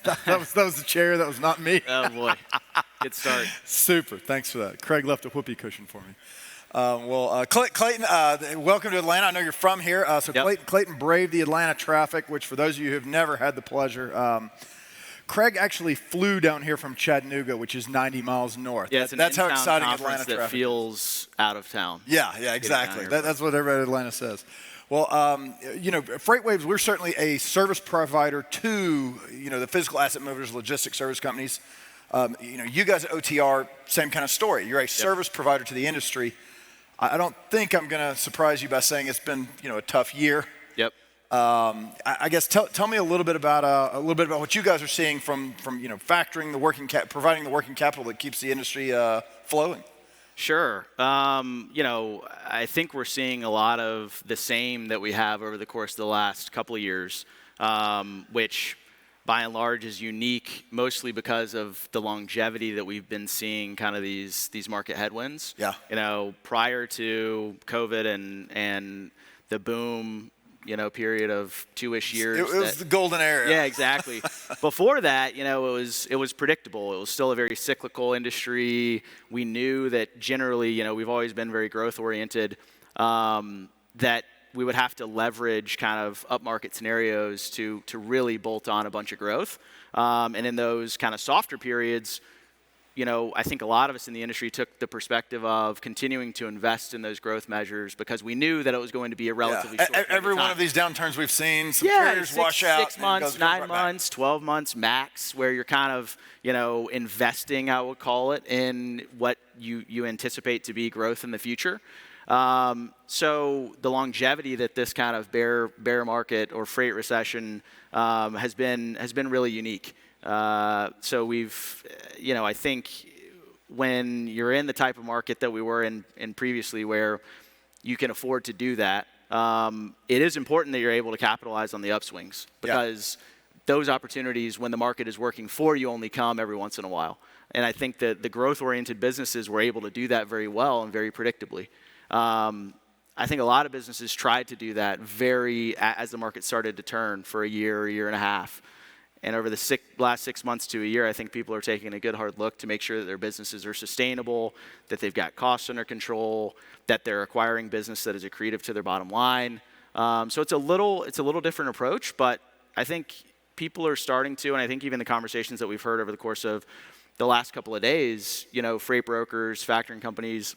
that was the chair. That was not me. Oh boy, good start. Super. Thanks for that. Craig left a whoopee cushion for me. Clayton, welcome to Atlanta. I know you're from here. Yep. Clayton braved the Atlanta traffic, which for those of you who have never had the pleasure, Craig actually flew down here from Chattanooga, which is 90 miles north. Yeah, That's how exciting conference Atlanta that traffic feels out of town. Yeah, exactly. That's what everybody in Atlanta says. Well, FreightWaves, we're certainly a service provider to, the physical asset movers, logistics service companies. You guys at OTR, same kind of story. You're a service provider to the industry. I don't think I'm going to surprise you by saying it's been, a tough year. Yep. I guess tell me a little bit about what you guys are seeing from factoring providing the working capital that keeps the industry flowing. Sure. I think we're seeing a lot of the same that we have over the course of the last couple of years, which by and large is unique mostly because of the longevity that we've been seeing kind of these market headwinds. Yeah. Prior to COVID and the boom, period of 2-ish years. It was the golden era. Yeah, exactly. Before that, it was predictable. It was still a very cyclical industry. We knew that generally, we've always been very growth oriented, that we would have to leverage kind of upmarket scenarios to really bolt on a bunch of growth. And in those kind of softer periods, I think a lot of us in the industry took the perspective of continuing to invest in those growth measures because we knew that it was going to be a relatively short period Every of time. one of these downturns we've seen, some carriers wash out. 6 months, 9 months, 12 months max, where you're kind of, investing, I would call it, in what you anticipate to be growth in the future. So the longevity that this kind of bear market or freight recession has been really unique. So we've, I think when you're in the type of market that we were in previously where you can afford to do that, it is important that you're able to capitalize on the upswings because those opportunities when the market is working for you only come every once in a while. And I think that the growth-oriented businesses were able to do that very well and very predictably. I think a lot of businesses tried to do that as the market started to turn for a year and a half. And over the last 6 months to a year, I think people are taking a good hard look to make sure that their businesses are sustainable, that they've got costs under control, that they're acquiring business that is accretive to their bottom line. So it's a little different approach, but I think people are starting to, and I think even the conversations that we've heard over the course of the last couple of days, freight brokers, factoring companies,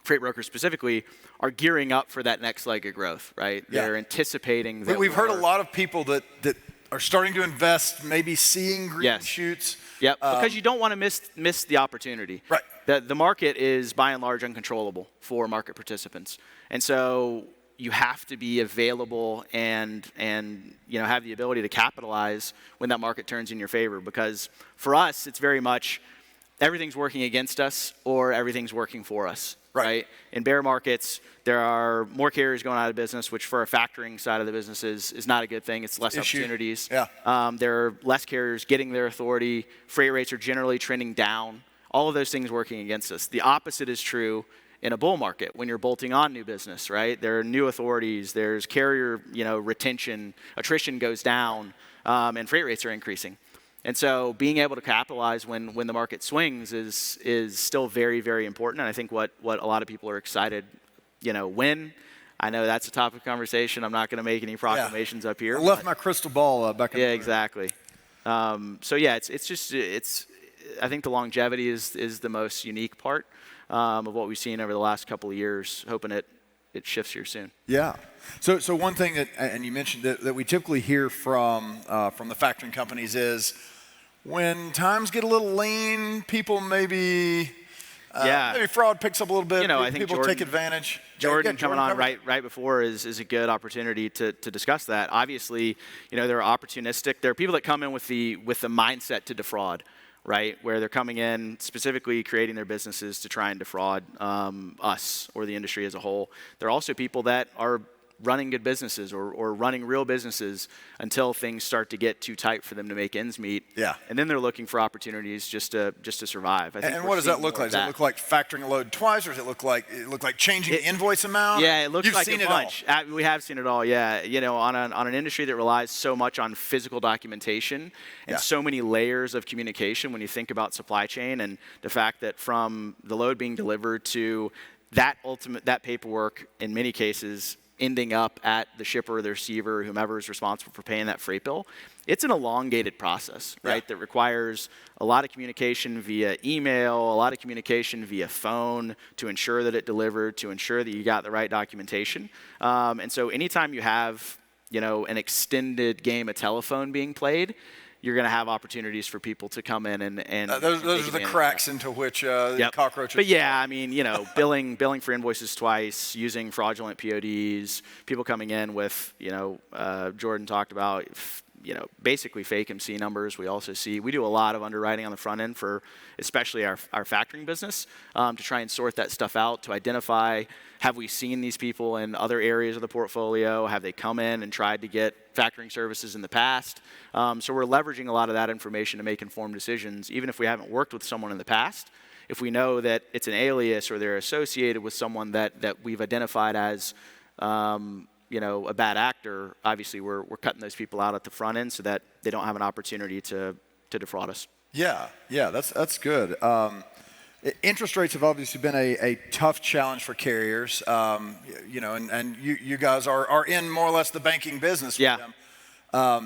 freight brokers specifically, are gearing up for that next leg of growth, right? Yeah. They're anticipating that. We've heard a lot of people that are starting to invest, maybe seeing green shoots. Yep, because you don't want to miss the opportunity. Right. The market is by and large uncontrollable for market participants. And so you have to be available and have the ability to capitalize when that market turns in your favor. Because for us, it's very much everything's working against us or everything's working for us. Right. In bear markets, there are more carriers going out of business, which for a factoring side of the business is not a good thing. It's less opportunities. Yeah. There are less carriers getting their authority. Freight rates are generally trending down. All of those things working against us. The opposite is true in a bull market when you're bolting on new business, right? There are new authorities. There's carrier, retention. Attrition goes down, and freight rates are increasing. And so being able to capitalize when the market swings is still very, very important. And I think what a lot of people are excited, when. I know that's a topic of conversation. I'm not going to make any proclamations up here. I left my crystal ball back in the room. Exactly. It's I think the longevity is the most unique part of what we've seen over the last couple of years. Hoping it shifts here soon. Yeah. So one thing and you mentioned that we typically hear from the factoring companies is when times get a little lean, people maybe fraud picks up a little bit. I think people take advantage. Jordan coming on right before is a good opportunity to discuss that. Obviously, they're opportunistic. There are people that come in with the mindset to defraud, right? Where they're coming in specifically creating their businesses to try and defraud us or the industry as a whole. There are also people that are running good businesses or running real businesses until things start to get too tight for them to make ends meet. Yeah. And then they're looking for opportunities just to survive. I think And what does that look like? Does it look like factoring a load twice, or does it look like changing the invoice amount? Yeah, it looks You've like seen a it bunch. all. We have seen it all. Yeah, on an industry that relies so much on physical documentation and so many layers of communication. When you think about supply chain and the fact that from the load being delivered to that paperwork in many cases ending up at the shipper, the receiver, whomever is responsible for paying that freight bill, it's an elongated process, right? That requires a lot of communication via email, a lot of communication via phone to ensure that it delivered, to ensure that you got the right documentation. And so anytime you have, an extended game of telephone being played, you're going to have opportunities for people to come in and those are the cracks into which cockroaches. But yeah, billing for invoices twice, using fraudulent PODs, people coming in with, Jordan talked about, basically fake MC numbers. We do a lot of underwriting on the front end for especially our factoring business to try and sort that stuff out, to identify, have we seen these people in other areas of the portfolio? Have they come in and tried to get factoring services in the past? So we're leveraging a lot of that information to make informed decisions, even if we haven't worked with someone in the past. If we know that it's an alias or they're associated with someone that we've identified as a bad actor, obviously we're cutting those people out at the front end so that they don't have an opportunity to defraud us. Yeah, that's good. Interest rates have obviously been a tough challenge for carriers, and you guys are in more or less the banking business with them.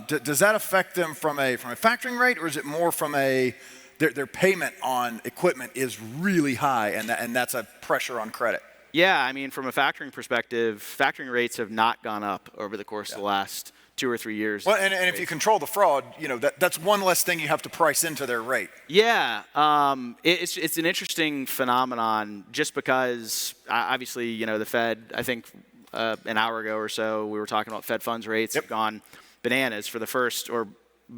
Does that affect them from a factoring rate, or is it more from their payment on equipment is really high, and that's a pressure on credit? Yeah, from a factoring perspective, factoring rates have not gone up over the course of the last 2 or 3 years. Well, and if you control the fraud, that's one less thing you have to price into their rate. Yeah, it's an interesting phenomenon just because obviously, the Fed, I think an hour ago or so, we were talking about Fed funds rates have gone bananas for the first, or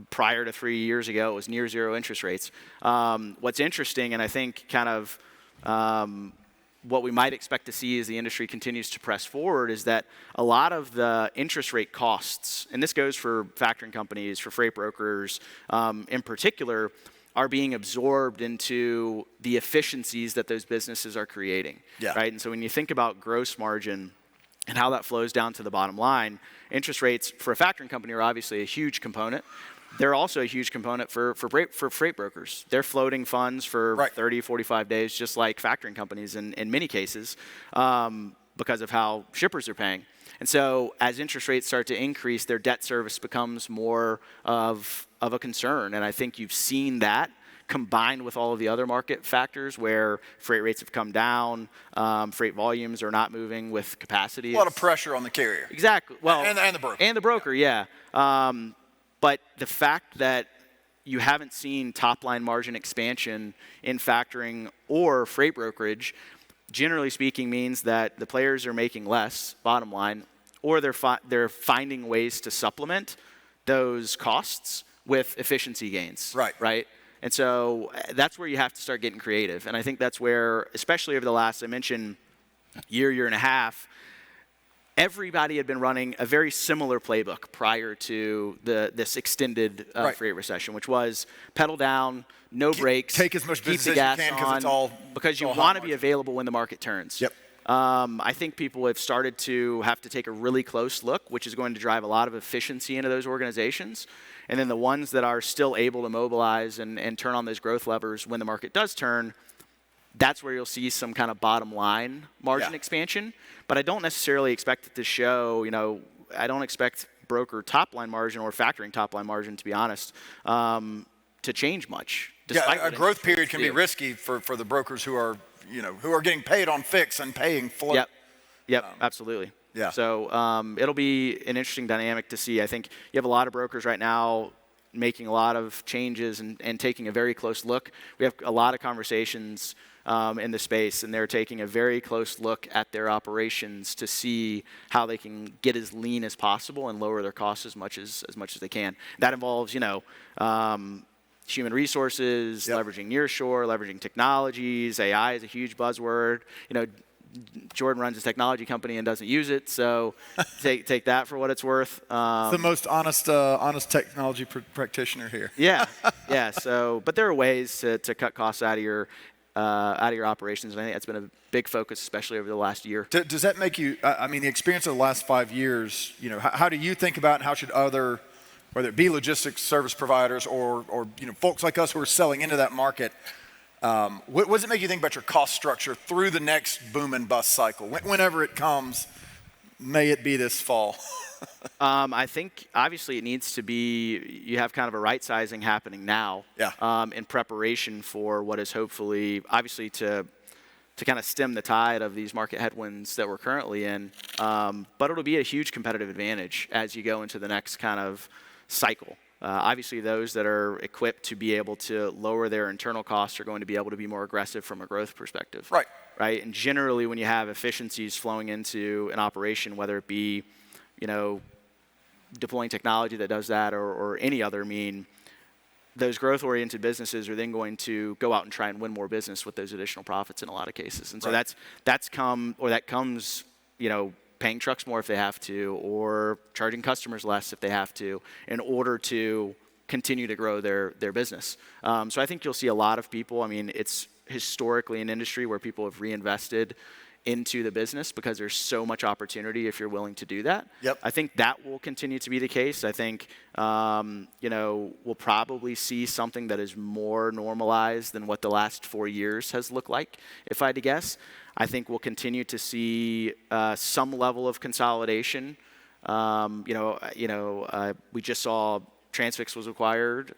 prior to 3 years ago, it was near zero interest rates. What's interesting, and I think kind of what we might expect to see as the industry continues to press forward, is that a lot of the interest rate costs, and this goes for factoring companies, for freight brokers in particular, are being absorbed into the efficiencies that those businesses are creating, right? And so when you think about gross margin and how that flows down to the bottom line, interest rates for a factoring company are obviously a huge component. They're also a huge component for freight brokers. They're floating funds for 30, 45 days, just like factoring companies in many cases, because of how shippers are paying. And so as interest rates start to increase, their debt service becomes more of a concern. And I think you've seen that combined with all of the other market factors where freight rates have come down, freight volumes are not moving with capacity. A lot of pressure on the carrier. Exactly. Well, and the broker. And the broker, yeah. But the fact that you haven't seen top-line margin expansion in factoring or freight brokerage, generally speaking, means that the players are making less, bottom line, or they're finding ways to supplement those costs with efficiency gains. Right? And so that's where you have to start getting creative. And I think that's where, especially over the last, I mentioned, year and a half, everybody had been running a very similar playbook prior to this extended freight recession, which was pedal down, no brakes, take as much keep business the gas as you can on, because you want to be available when the market turns. I think people have started to have to take a really close look, which is going to drive a lot of efficiency into those organizations. And then the ones that are still able to mobilize and turn on those growth levers when the market does turn, that's where you'll see some kind of bottom line margin expansion. But I don't necessarily expect it to show, I don't expect broker top line margin or factoring top line margin, to be honest, to change much. A growth period can be risky for the brokers who are getting paid on fix and paying float. Yep, absolutely. Yeah. So it'll be an interesting dynamic to see. I think you have a lot of brokers right now making a lot of changes and taking a very close look. We have a lot of conversations in the space, and they're taking a very close look at their operations to see how they can get as lean as possible and lower their costs as much as they can. That involves, human resources, leveraging nearshore, leveraging technologies. AI is a huge buzzword. Jordan runs his technology company and doesn't use it, so take that for what it's worth. The most honest technology practitioner here. Yeah, yeah. So, but there are ways to cut costs out of your operations, and I think that's been a big focus, especially over the last year. Does that make you? I mean, the experience of the last 5 years. You know, how do you think about, and how should other, whether it be logistics service providers or folks like us who are selling into that market, what does it make you think about your cost structure through the next boom and bust cycle, whenever it comes? May it be this fall. I think obviously it needs to be, you have kind of a right sizing happening now, in preparation for what is hopefully, obviously to kind of stem the tide of these market headwinds that we're currently in. But it'll be a huge competitive advantage as you go into the next kind of cycle. Obviously, those that are equipped to be able to lower their internal costs are going to be able to be more aggressive from a growth perspective. Right. And generally, when you have efficiencies flowing into an operation, whether it be, deploying technology that does that or any other mean, those growth-oriented businesses are then going to go out and try and win more business with those additional profits in a lot of cases. And so that comes, paying trucks more if they have to, or charging customers less if they have to, in order to continue to grow their business. So I think you'll see a lot of people. I mean, it's historically an industry where people have reinvested into the business because there's so much opportunity if you're willing to do that. I think that will continue to be the case. I think, we'll probably see something that is more normalized than what the last 4 years has looked like, if I had to guess. I think we'll continue to see some level of consolidation. We just saw Transfix was acquired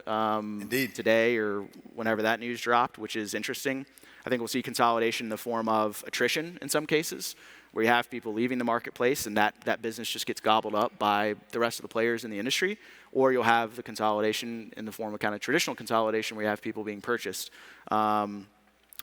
today or whenever that news dropped, which is interesting. I think we'll see consolidation in the form of attrition in some cases, where you have people leaving the marketplace and that business just gets gobbled up by the rest of the players in the industry. Or you'll have the consolidation in the form of kind of traditional consolidation where you have people being purchased.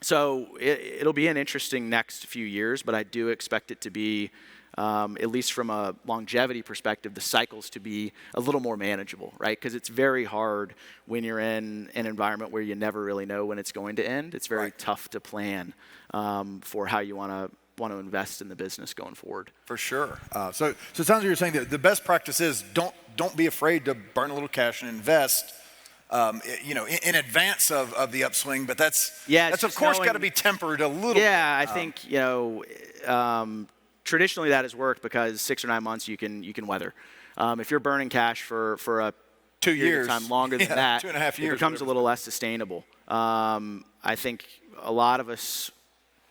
So it'll be an interesting next few years, but I do expect it to be, at least from a longevity perspective, the cycles to be a little more manageable, right? Because it's very hard when you're in an environment where you never really know when it's going to end. It's very tough to plan for how you want to invest in the business going forward. For sure. So it sounds like you're saying that the best practice is don't be afraid to burn a little cash and invest. In advance of the upswing, but that's of course got to be tempered a little. Yeah, I think traditionally that has worked because 6 or 9 months you can weather. If you're burning cash for a 2 years time longer than that, 2.5 years, it becomes a little less sustainable. I think a lot of us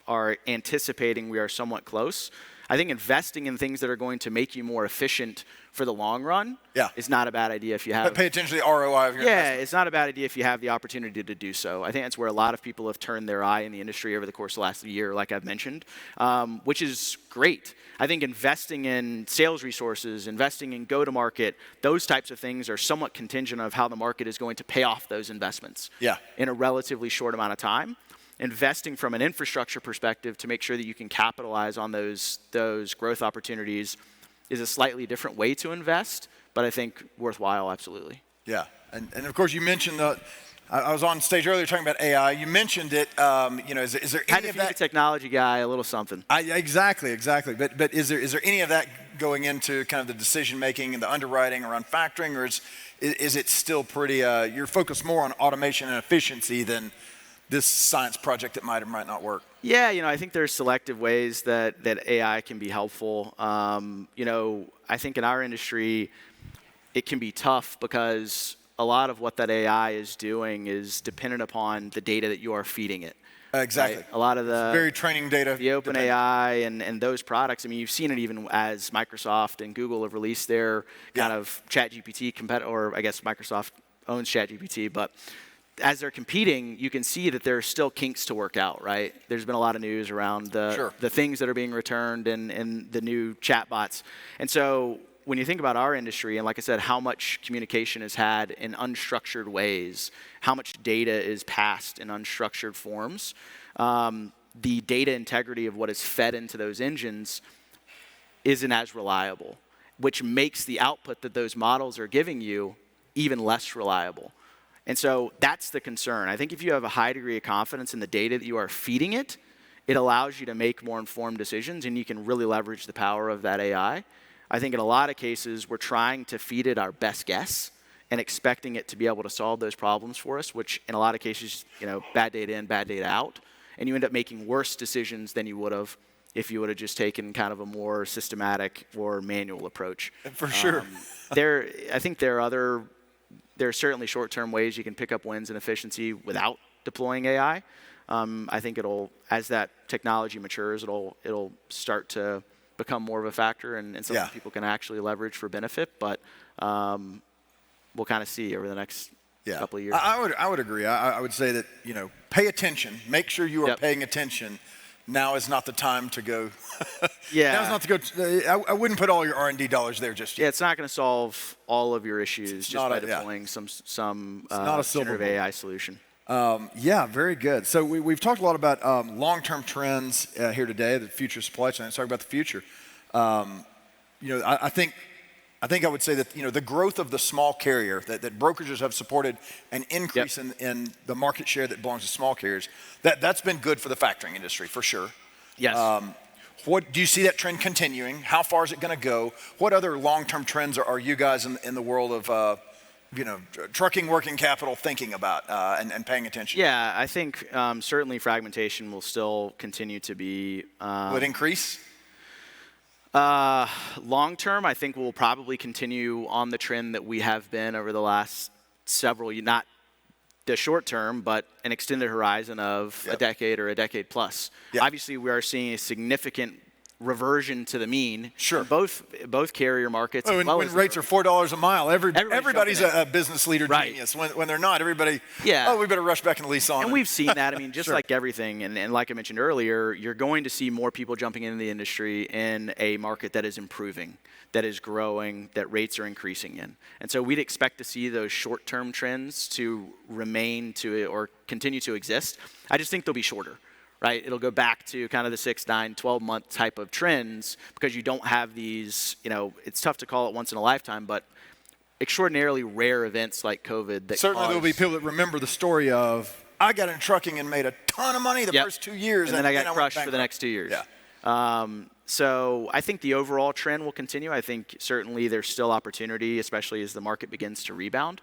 are anticipating we are somewhat close. I think investing in things that are going to make you more efficient for the long run is not a bad idea if you have. But pay attention to the ROI of your investment. It's not a bad idea if you have the opportunity to do so. I think that's where a lot of people have turned their eye in the industry over the course of the last year, like I've mentioned, which is great. I think investing in sales resources, investing in go-to-market, those types of things are somewhat contingent of how the market is going to pay off those investments in a relatively short amount of time. Investing from an infrastructure perspective to make sure that you can capitalize on those growth opportunities is a slightly different way to invest, but I think worthwhile, absolutely. Yeah, and of course you mentioned I was on stage earlier talking about AI. You mentioned it. Is there any of that? A technology guy, a little something. Exactly. But is there any of that going into kind of the decision making and the underwriting around factoring, or is it still pretty? You're focused more on automation and efficiency than this science project that might or might not work? Yeah, I think there's selective ways that AI can be helpful. I think in our industry, it can be tough because a lot of what that AI is doing is dependent upon the data that you are feeding it. Exactly. Right? A lot of the very training data. The OpenAI and those products. I mean, you've seen it even as Microsoft and Google have released their kind of ChatGPT competitor, or I guess Microsoft owns ChatGPT, but as they're competing, you can see that there are still kinks to work out, right? There's been a lot of news around the things that are being returned and the new chatbots. And so when you think about our industry, and like I said, how much communication is had in unstructured ways, how much data is passed in unstructured forms, the data integrity of what is fed into those engines isn't as reliable, which makes the output that those models are giving you even less reliable. And so that's the concern. I think if you have a high degree of confidence in the data that you are feeding it, it allows you to make more informed decisions, and you can really leverage the power of that AI. I think in a lot of cases, we're trying to feed it our best guess and expecting it to be able to solve those problems for us, which in a lot of cases, bad data in, bad data out, and you end up making worse decisions than you would have if you would have just taken kind of a more systematic or manual approach. For sure. I think there are certainly short-term ways you can pick up wins in efficiency without deploying AI. I think as that technology matures, it'll start to become more of a factor and something people can actually leverage for benefit. But we'll kind of see over the next couple of years. I would agree. I would say that, pay attention. Make sure you are paying attention. Now is not the time to go. Now is not to go. I wouldn't put all your R&D dollars there just yet. Yeah, it's not going to solve all of your issues just by deploying some generative AI solution. Very good. So we've talked a lot about long-term trends here today, the future supply chain. Let's talk about the future. I think I would say that the growth of the small carrier, that brokerages have supported an increase in the market share that belongs to small carriers. That's been good for the factoring industry for sure. Yes. What do you see that trend continuing? How far is it going to go? What other long-term trends are you guys in the world of trucking working capital thinking about and paying attention? Yeah, I think certainly fragmentation will still continue to be. Will it increase? Long term, I think we'll probably continue on the trend that we have been over the last several, not the short term, but an extended horizon of a decade or a decade plus. Obviously, we are seeing a significant reversion to the mean. Sure. Both carrier markets. When rates are $4 a mile, everybody's a business leader genius. When they're not, everybody. We better rush back and lease on. And we've seen that. I mean, just like everything, and like I mentioned earlier, you're going to see more people jumping into the industry in a market that is improving, that is growing, that rates are increasing in. And so we'd expect to see those short-term trends to remain or continue to exist. I just think they'll be shorter. Right? It'll go back to kind of the 6, 9, 12-month type of trends because you don't have these, it's tough to call it once in a lifetime, but extraordinarily rare events like COVID. Certainly there will be people that remember the story of, I got in trucking and made a ton of money the first 2 years. And then I got crushed for the next 2 years. So I think the overall trend will continue. I think certainly there's still opportunity, especially as the market begins to rebound.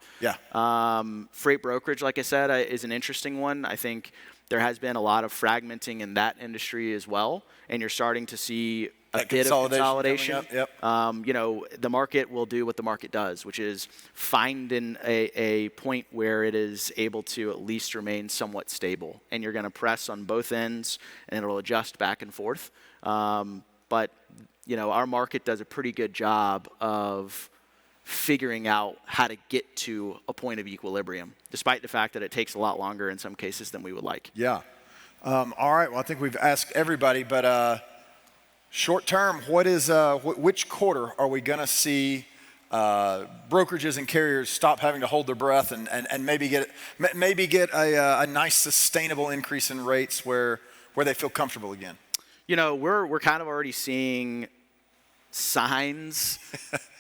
Freight brokerage, like I said, is an interesting one. I think there has been a lot of fragmenting in that industry as well, and you're starting to see a bit of consolidation. The market will do what the market does, which is find a point where it is able to at least remain somewhat stable, and you're going to press on both ends, and it'll adjust back and forth. But our market does a pretty good job of figuring out how to get to a point of equilibrium, despite the fact that it takes a lot longer in some cases than we would like. All right. Well, I think we've asked everybody, but short term, which quarter are we going to see brokerages and carriers stop having to hold their breath and maybe get a nice sustainable increase in rates where they feel comfortable again? We're kind of already seeing signs,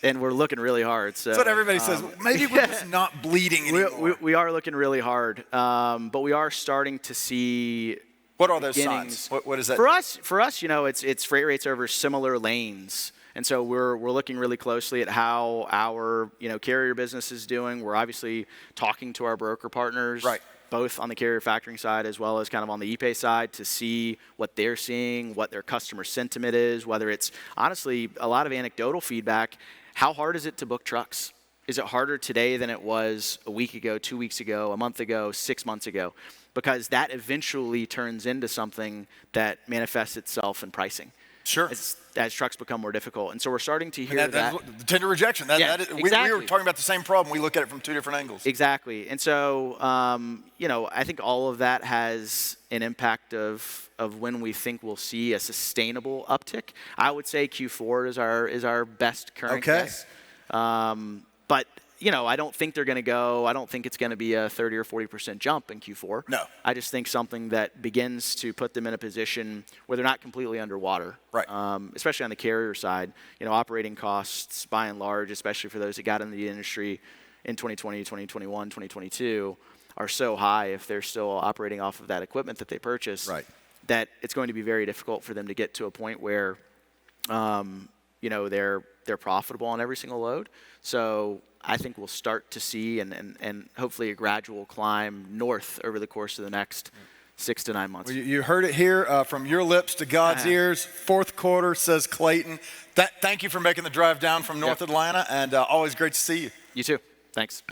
and we're looking really hard. So that's what everybody says. Maybe we're just not bleeding anymore. We are looking really hard, but we are starting to see. What are those signs? What is that? For us, it's freight rates over similar lanes, and so we're looking really closely at how our carrier business is doing. We're obviously talking to our broker partners, both on the carrier factoring side as well as kind of on the ePay side, to see what they're seeing, what their customer sentiment is, whether it's honestly a lot of anecdotal feedback. How hard is it to book trucks? Is it harder today than it was a week ago, 2 weeks ago, a month ago, 6 months ago? Because that eventually turns into something that manifests itself in pricing. Sure. As trucks become more difficult. And so we're starting to hear that. Tender rejection. Exactly. We were talking about the same problem. We look at it from 2 different angles. Exactly. And so, I think all of that has an impact of when we think we'll see a sustainable uptick. I would say Q4 is our best current guess. But I don't think they're going to go. I don't think it's going to be a 30 or 40% jump in Q4. No. I just think something that begins to put them in a position where they're not completely underwater. Right. Especially on the carrier side. Operating costs, by and large, especially for those that got into the industry in 2020, 2021, 2022, are so high if they're still operating off of that equipment that they purchased. Right. that it's going to be very difficult for them to get to a point where, you know, they're profitable on every single load. So I think we'll start to see and hopefully a gradual climb north over the course of the next 6 to 9 months. Well, you heard it here from your lips to God's ears. Fourth quarter, says Clayton. Thank you for making the drive down from North Atlanta, and always great to see you. You too. Thanks.